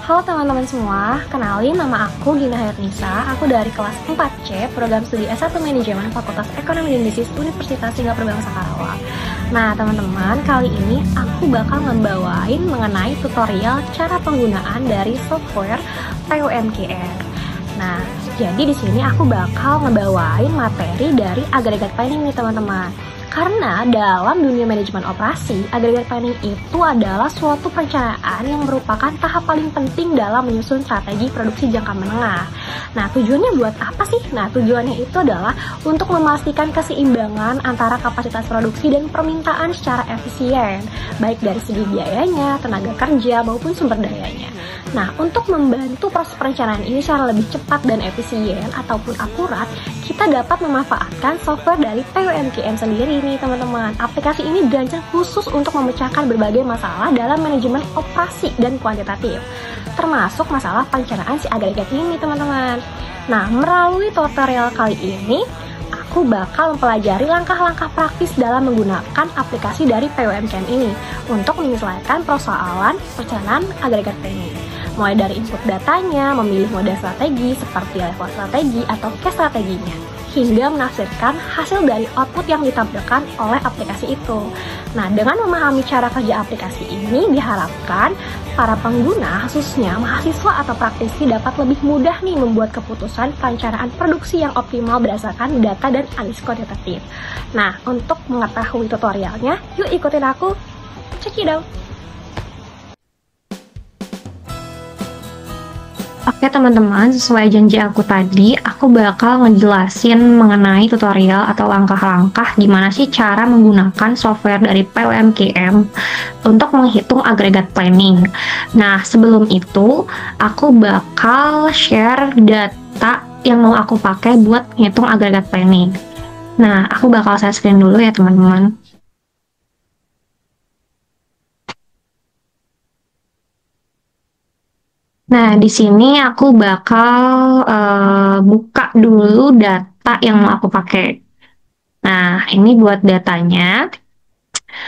Halo teman-teman semua, kenalin nama aku Gina Hertnisa, aku dari kelas 4C, program studi S1 Manajemen Fakultas Ekonomi dan Bisnis Universitas Singapura Bangsa Karawang. Nah teman-teman, kali ini aku bakal membawain mengenai tutorial cara penggunaan dari software PUMKM. Nah, jadi di sini aku bakal ngebawain materi dari agregat planning nih teman-teman. Karena dalam dunia manajemen operasi, agregat planning itu adalah suatu perencanaan yang merupakan tahap paling penting dalam menyusun strategi produksi jangka menengah. Nah, tujuannya buat apa sih? Nah, tujuannya itu adalah untuk memastikan keseimbangan antara kapasitas produksi dan permintaan secara efisien, baik dari segi biayanya, tenaga kerja, maupun sumber dayanya. Nah, untuk membantu proses perencanaan ini secara lebih cepat dan efisien ataupun akurat, kita dapat memanfaatkan software dari PUMKM sendiri nih teman-teman. Aplikasi ini dirancang khusus untuk memecahkan berbagai masalah dalam manajemen operasi dan kuantitatif, termasuk masalah perencanaan si agregat ini teman-teman. Nah, melalui tutorial kali ini, aku bakal mempelajari langkah-langkah praktis dalam menggunakan aplikasi dari PUMKM ini untuk menyelesaikan persoalan perencanaan agregat planning. Mulai dari input datanya, memilih mode strategi seperti level strategi atau case strateginya, hingga menafsirkan hasil dari output yang ditampilkan oleh aplikasi itu. Nah, dengan memahami cara kerja aplikasi ini, diharapkan para pengguna, khususnya mahasiswa atau praktisi, dapat lebih mudah nih membuat keputusan perencanaan produksi yang optimal berdasarkan data dan analisis kuantitatif. Nah, untuk mengetahui tutorialnya, yuk ikutin aku, check it out! Oke teman-teman, sesuai janji aku tadi, aku bakal ngejelasin mengenai tutorial atau langkah-langkah gimana sih cara menggunakan software dari PUMKM untuk menghitung agregat planning. Nah, sebelum itu, aku bakal share data yang mau aku pakai buat menghitung agregat planning. Nah, aku bakal share screen dulu ya teman-teman. Nah, di sini aku bakal buka dulu data yang mau aku pakai. Nah, ini buat datanya.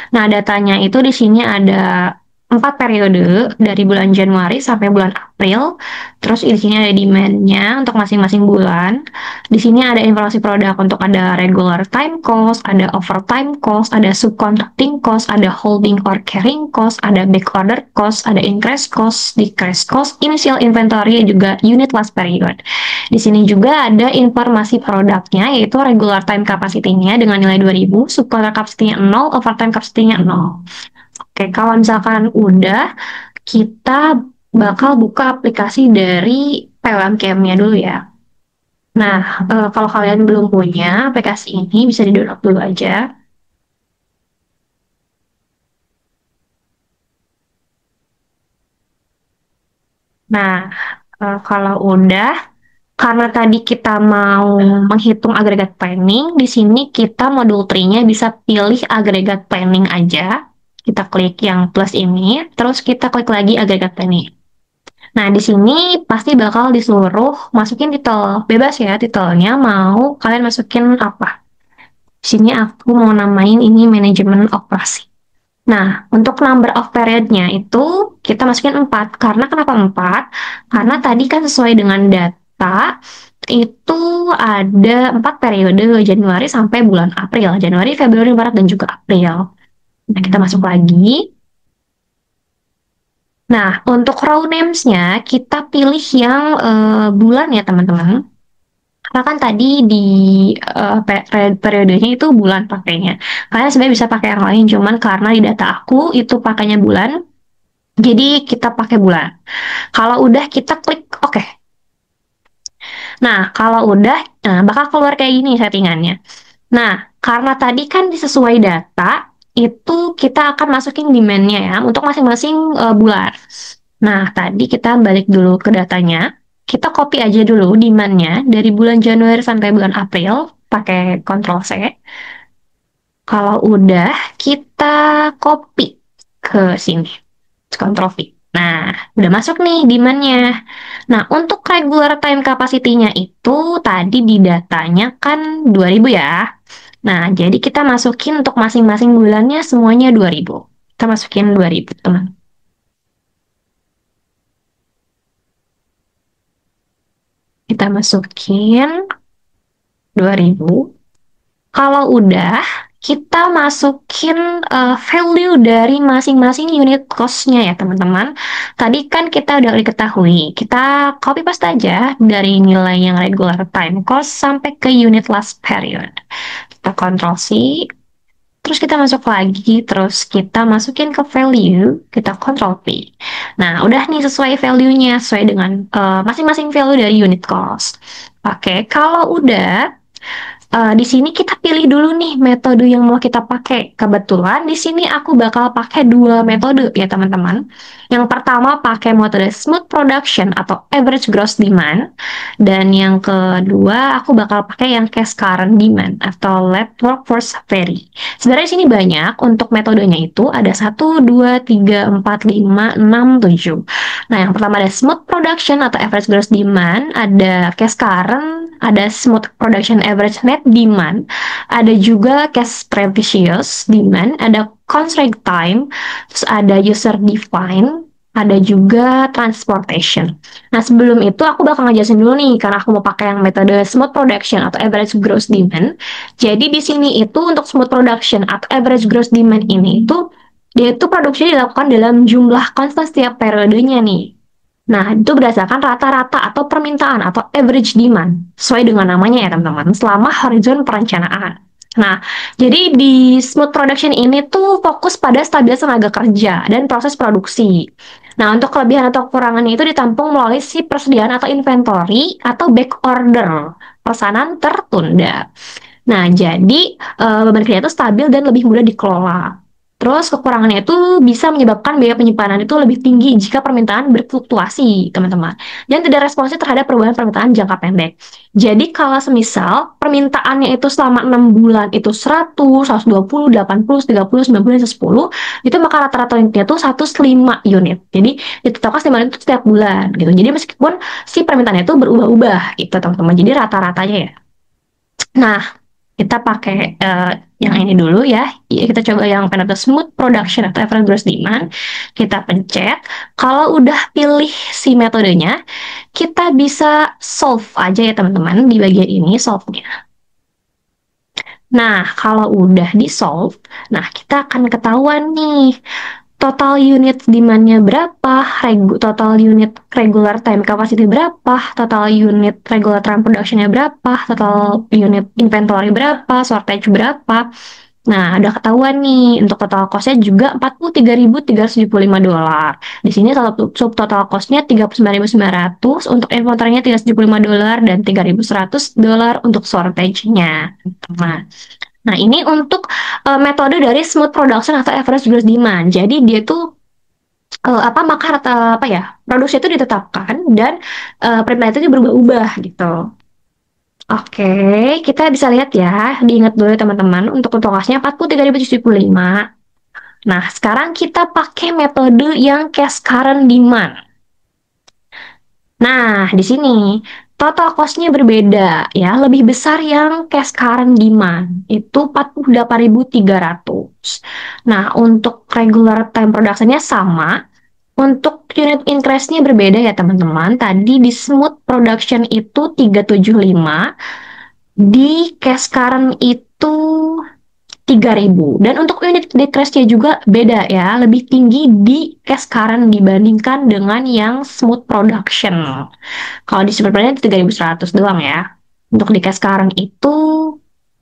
Nah, datanya itu di sini ada 4 periode dari bulan Januari sampai bulan April. Terus di sini ada demand-nya untuk masing-masing bulan. Di sini ada informasi produk untuk ada regular time cost, ada overtime cost, ada subcontracting cost, ada holding or carrying cost, ada back order cost, ada increase cost, decrease cost, initial inventory, juga unit last period. Di sini juga ada informasi produknya, yaitu regular time capacity-nya dengan nilai 2000, subcontract capacity-nya 0, overtime capacity-nya 0. Oke, kalau misalkan udah, kita bakal buka aplikasi dari PUMKM-nya dulu ya. Nah, kalau kalian belum punya aplikasi ini, bisa di-download dulu aja. Nah, kalau udah, karena tadi kita mau menghitung agregat planning, di sini kita modul 3-nya bisa pilih agregat planning aja. Kita klik yang plus ini, terus kita klik lagi agregat planning. Nah, di sini pasti bakal disuruh masukin titel. Bebas ya, titelnya mau kalian masukin apa. Di sini aku mau namain ini manajemen operasi. Nah, untuk number of period-nya itu kita masukin 4. Karena kenapa 4? Karena tadi kan sesuai dengan data, itu ada 4 periode Januari sampai bulan April. Januari, Februari, Maret, dan juga April. Nah, kita masuk lagi. Nah, untuk row names-nya kita pilih yang bulan ya teman-teman. Karena kan tadi di periodenya itu bulan pakainya. Kalian sebenarnya bisa pakai yang lain, cuman karena di data aku itu pakainya bulan, jadi kita pakai bulan. Kalau udah kita klik OK. Nah, kalau udah, bakal keluar kayak gini settingannya. Nah, karena tadi kan disesuai data, itu kita akan masukin demand-nya ya, untuk masing-masing bulan. Nah, tadi kita balik dulu ke datanya. Kita copy aja dulu demand-nya dari bulan Januari sampai bulan April, pakai Ctrl+C. Kalau udah, kita copy ke sini. Ctrl+V. Nah, udah masuk nih demand-nya. Nah, untuk regular time capacity-nya itu tadi di datanya kan 2000 ya. Nah, jadi kita masukin untuk masing-masing bulannya semuanya 2000. Kita masukin 2000, teman. Kita masukin 2000. Kalau udah, kita masukin value dari masing-masing unit cost-nya ya teman-teman. Tadi kan kita udah diketahui, kita copy paste aja dari nilai yang regular time cost sampai ke unit last period. Kita Ctrl C, terus kita masuk lagi, terus kita masukin ke value, kita Ctrl P. Nah, udah nih sesuai value-nya, sesuai dengan masing-masing value dari unit cost. Oke, kalau udah, di sini kita pilih dulu nih metode yang mau kita pakai. Kebetulan di sini aku bakal pakai dua metode ya teman-teman. Yang pertama pakai metode smooth production atau average gross demand. Dan yang kedua aku bakal pakai yang case current demand atau let workforce vary. Sebenarnya di sini banyak untuk metodenya itu ada 1, 2, 3, 4, 5, 6, 7. Nah yang pertama ada smooth production atau average gross demand, ada case current, ada smooth production average net demand, ada juga cash previous demand, ada constraint time, terus ada user define, ada juga transportation. Nah, sebelum itu aku bakal ngejelasin dulu nih, karena aku mau pakai yang metode smooth production atau average gross demand. Jadi di sini itu untuk smooth production atau average gross demand ini itu dia itu produksinya dilakukan dalam jumlah konstan setiap periodenya nih. Nah, itu berdasarkan rata-rata atau permintaan atau average demand, sesuai dengan namanya ya teman-teman, selama horizon perencanaan. Nah, jadi di smooth production ini tuh fokus pada stabilitas tenaga kerja dan proses produksi. Nah, untuk kelebihan atau kekurangannya itu ditampung melalui si persediaan atau inventory atau back order, pesanan tertunda. Nah, jadi beban kerja itu stabil dan lebih mudah dikelola. Terus kekurangannya itu bisa menyebabkan biaya penyimpanan itu lebih tinggi jika permintaan berfluktuasi, teman-teman. Dan tidak responsif terhadap perubahan permintaan jangka pendek. Jadi kalau semisal permintaannya itu selama 6 bulan itu 100, 120, 80, 30, 90, 110, itu maka rata-rata unitnya itu 105 unit. Jadi ditetapkan 5 unit itu setiap bulan gitu. Jadi meskipun si permintaannya itu berubah-ubah gitu, teman-teman. Jadi rata-ratanya ya. Nah, kita pakai yang ini dulu ya. Kita coba yang metode smooth production atau average gross demand. Kita pencet. Kalau udah pilih si metodenya, kita bisa solve aja ya teman-teman di bagian ini solve-nya. Nah, kalau udah di solve, nah kita akan ketahuan nih total unit demand-nya berapa, total unit regular time capacity berapa, total unit regular time production-nya berapa, total unit inventory berapa, shortage berapa. Nah, udah ketahuan nih, untuk total cost-nya juga $43.375. Di sini sub total cost-nya $39.900, untuk inventory-nya $375 dan $3.100 untuk shortage-nya. Nah, ini untuk metode dari smooth production atau average gross demand. Jadi dia tuh produksi itu ditetapkan dan permintaan itu berubah-ubah gitu. Oke, kita bisa lihat ya, diingat dulu teman-teman, untuk kosnya 43.075. Nah, sekarang kita pakai metode yang case current demand. Nah, di sini total cost-nya berbeda ya, lebih besar yang cash current demand itu 48.300. Nah, untuk regular time production-nya sama. Untuk unit increase-nya berbeda ya teman-teman. Tadi di smooth production itu 375, di cash current itu 3.000. Dan untuk unit decrease-nya juga beda ya, lebih tinggi di cash current dibandingkan dengan yang smooth production. Kalau di smooth production 3.100 doang ya. Untuk di cash current itu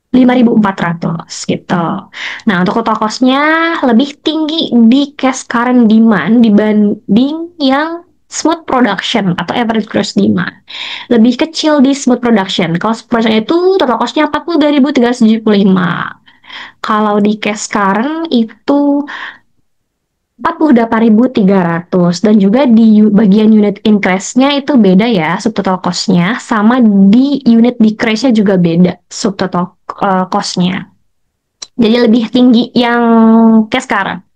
5.400 gitu. Nah, untuk total cost-nya lebih tinggi di cash current demand dibanding yang smooth production atau average gross demand. Lebih kecil di smooth production. Kalau smooth production itu total cost-nya 42.375. Kalau di cash current itu 48.300, dan juga di bagian unit increase-nya itu beda ya, subtotal cost-nya, sama di unit decrease-nya juga beda subtotal cost-nya. Jadi lebih tinggi yang cash current.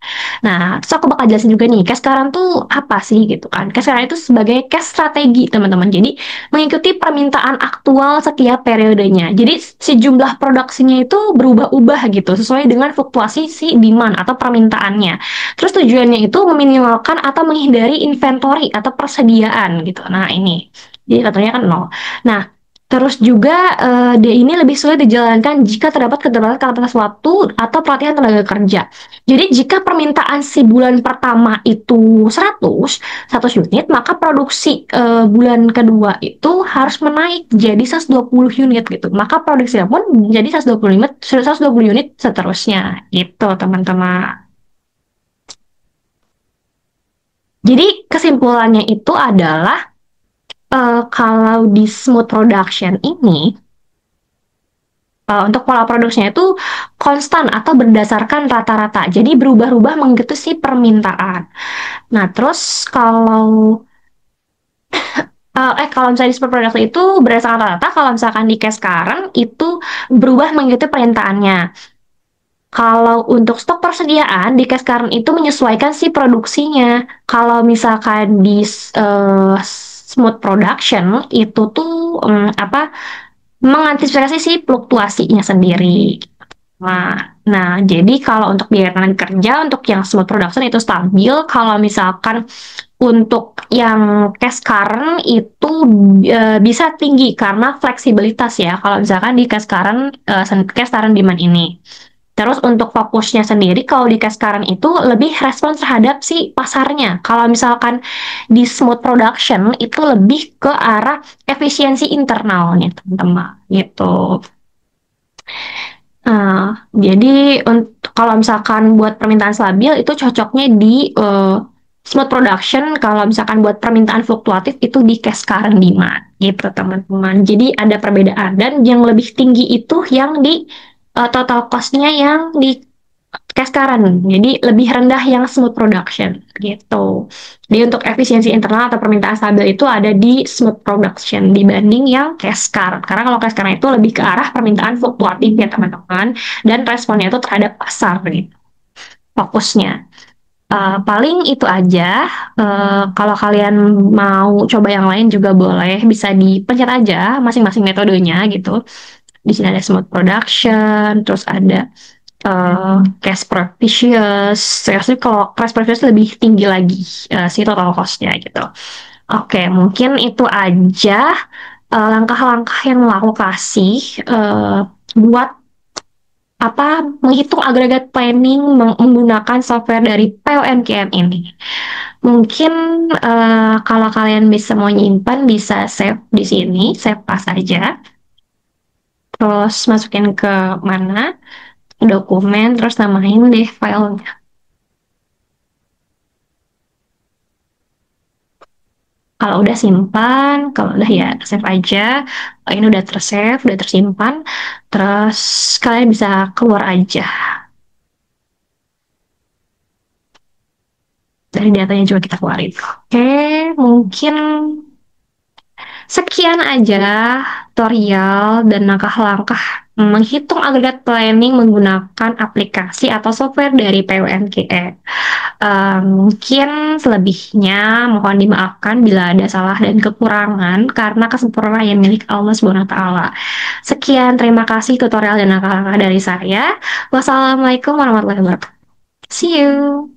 Nah, terus aku bakal jelasin juga nih, cash current tuh apa sih gitu kan. Cash current itu sebagai cash strategi, teman-teman. Jadi, mengikuti permintaan aktual setiap periodenya. Jadi, si jumlah produksinya itu berubah-ubah gitu, sesuai dengan fluktuasi si demand atau permintaannya. Terus tujuannya itu meminimalkan atau menghindari inventory atau persediaan gitu. Nah, ini. Jadi katanya kan nol. Nah, terus juga dia ini lebih sulit dijalankan jika terdapat keterbatasan kapasitas waktu atau pelatihan tenaga kerja. Jadi jika permintaan si bulan pertama itu 100 unit, maka produksi bulan kedua itu harus menaik jadi 120 unit gitu. Maka produksinya pun jadi 120 unit seterusnya gitu, teman-teman. Jadi kesimpulannya itu adalah kalau di smooth production ini untuk pola produksinya itu konstan atau berdasarkan rata-rata. Jadi berubah-ubah mengikuti si permintaan. Nah, terus kalau misalnya di smooth production itu berdasarkan rata-rata, kalau misalkan di case sekarang itu berubah mengikuti permintaannya. Kalau untuk stok persediaan di case sekarang itu menyesuaikan si produksinya. Kalau misalkan di smooth production itu tuh apa mengantisipasi si fluktuasinya sendiri. Nah, jadi kalau untuk biaya tenaga kerja untuk yang smooth production itu stabil. Kalau misalkan untuk yang cash current itu bisa tinggi karena fleksibilitas ya. Kalau misalkan di cash current, cash current demand ini. Terus untuk fokusnya sendiri, kalau di cash current itu lebih respons terhadap si pasarnya. Kalau misalkan di smooth production itu lebih ke arah efisiensi internalnya, teman-teman. Gitu. Jadi kalau misalkan buat permintaan stabil itu cocoknya di smooth production. Kalau misalkan buat permintaan fluktuatif itu di cash current demand gitu, teman-teman. Jadi ada perbedaan, dan yang lebih tinggi itu yang di total cost-nya yang di cash current. Jadi lebih rendah yang smooth production gitu. Jadi untuk efisiensi internal atau permintaan stabil itu ada di smooth production dibanding yang cash current. Karena kalau cash current itu lebih ke arah permintaan fluktuatif ya, teman-teman, dan responnya itu terhadap pasar gitu. Fokusnya. Paling itu aja. Kalau kalian mau coba yang lain juga boleh, bisa dipencet aja masing-masing metodenya gitu. Di sini ada smooth production, terus ada cash propitious. Seriously, kalau cash propitious lebih tinggi lagi si total cost-nya gitu. Oke, mungkin itu aja langkah-langkah yang mau aku kasih buat menghitung agregat planning menggunakan software dari POMKM ini. Mungkin kalau kalian bisa mau nyimpan, bisa save di sini, save pas aja. Terus masukin ke mana? Dokumen, terus namain deh filenya. Kalau udah simpan, kalau udah ya save aja. Ini udah tersave, udah tersimpan. Terus kalian bisa keluar aja dari datanya, juga kita keluarin. Oke, mungkin sekian aja tutorial dan langkah-langkah menghitung agregat planning menggunakan aplikasi atau software dari PUMKE. Mungkin selebihnya mohon dimaafkan bila ada salah dan kekurangan, karena kesempurnaan yang milik Allah Subhanahu wa taala. Sekian, terima kasih tutorial dan langkah-langkah dari saya. Wassalamualaikum warahmatullahi wabarakatuh. See you.